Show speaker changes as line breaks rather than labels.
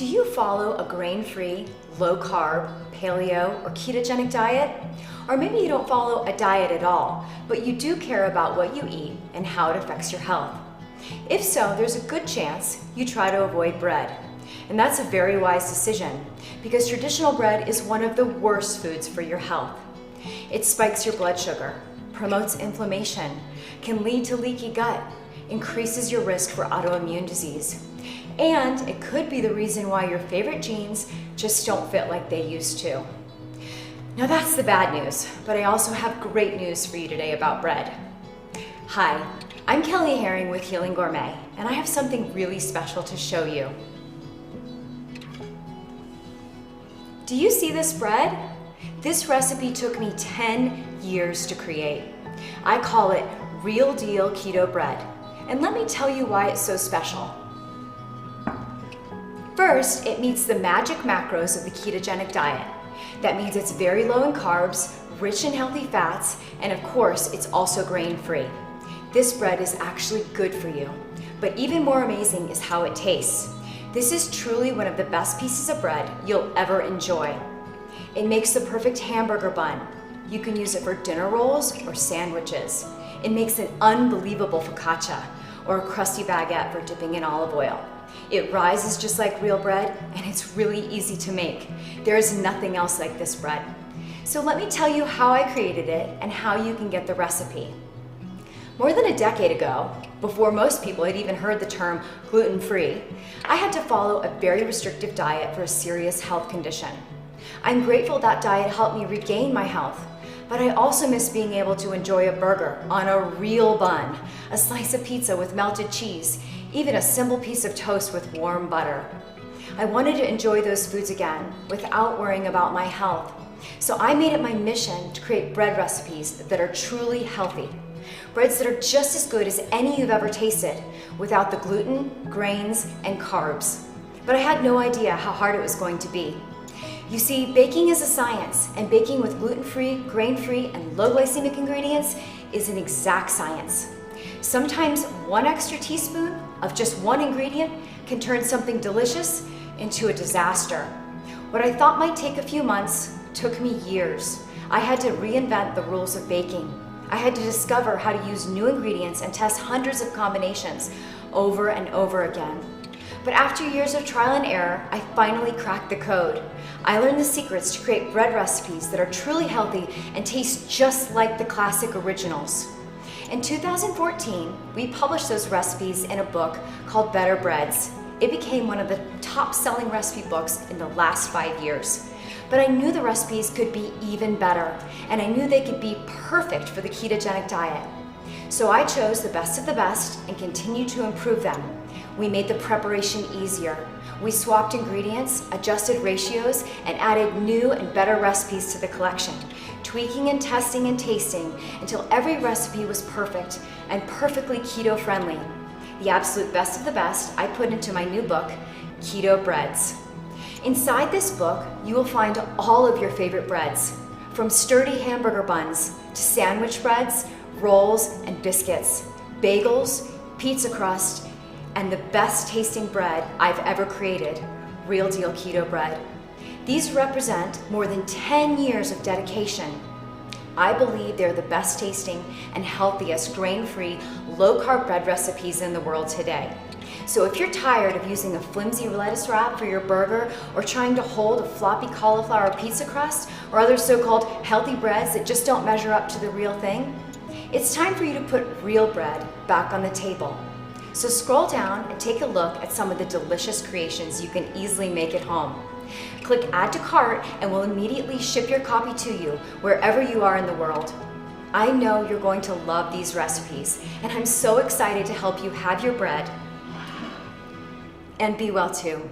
Do you follow a grain-free, low-carb, paleo, or ketogenic diet? Or maybe you don't follow a diet at all, but you do care about what you eat and how it affects your health. If so, there's a good chance you try to avoid bread. And that's a very wise decision, because traditional bread is one of the worst foods for your health. It spikes your blood sugar, promotes inflammation, can lead to leaky gut, increases your risk for autoimmune disease. And it could be the reason why your favorite jeans just don't fit like they used to. Now that's the bad news, but I also have great news for you today about bread. Hi, I'm Kelly Herring with Healing Gourmet, and I have something really special to show you. Do you see this bread? This recipe took me 10 years to create. I call it Real Deal Keto Bread, and let me tell you why it's so special. First, it meets the magic macros of the ketogenic diet. That means it's very low in carbs, rich in healthy fats, and of course, it's also grain-free. This bread is actually good for you, but even more amazing is how it tastes. This is truly one of the best pieces of bread you'll ever enjoy. It makes the perfect hamburger bun. You can use it for dinner rolls or sandwiches. It makes an unbelievable focaccia or a crusty baguette for dipping in olive oil. It rises just like real bread, and it's really easy to make. There is nothing else like this bread. So let me tell you how I created it and how you can get the recipe. More than a decade ago, before most people had even heard the term gluten-free, I had to follow a very restrictive diet for a serious health condition. I'm grateful that diet helped me regain my health, but I also miss being able to enjoy a burger on a real bun, a slice of pizza with melted cheese, even a simple piece of toast with warm butter. I wanted to enjoy those foods again without worrying about my health. So I made it my mission to create bread recipes that are truly healthy. Breads that are just as good as any you've ever tasted, without the gluten, grains, and carbs. But I had no idea how hard it was going to be. You see, baking is a science, and baking with gluten-free, grain-free, and low glycemic ingredients is an exact science. Sometimes one extra teaspoon of just one ingredient can turn something delicious into a disaster. What I thought might take a few months took me years. I had to reinvent the rules of baking. I had to discover how to use new ingredients and test hundreds of combinations over and over again. But after years of trial and error, I finally cracked the code. I learned the secrets to create bread recipes that are truly healthy and taste just like the classic originals. In 2014, we published those recipes in a book called Better Breads. It became one of the top-selling recipe books in the last 5 years. But I knew the recipes could be even better, and I knew they could be perfect for the ketogenic diet. So I chose the best of the best and continued to improve them. We made the preparation easier. We swapped ingredients, adjusted ratios, and added new and better recipes to the collection, tweaking and testing and tasting until every recipe was perfect and perfectly keto-friendly. The absolute best of the best I put into my new book, Keto Breads. Inside this book, you will find all of your favorite breads, from sturdy hamburger buns to sandwich breads, rolls, and biscuits, bagels, pizza crust, and the best tasting bread I've ever created, Real Deal Keto Bread. These represent more than 10 years of dedication. I believe they're the best tasting and healthiest grain-free, low-carb bread recipes in the world today. So if you're tired of using a flimsy lettuce wrap for your burger, or trying to hold a floppy cauliflower pizza crust, or other so-called healthy breads that just don't measure up to the real thing, it's time for you to put real bread back on the table. So scroll down and take a look at some of the delicious creations you can easily make at home. Click Add to Cart and we'll immediately ship your copy to you wherever you are in the world. I know you're going to love these recipes, and I'm so excited to help you have your bread and be well too.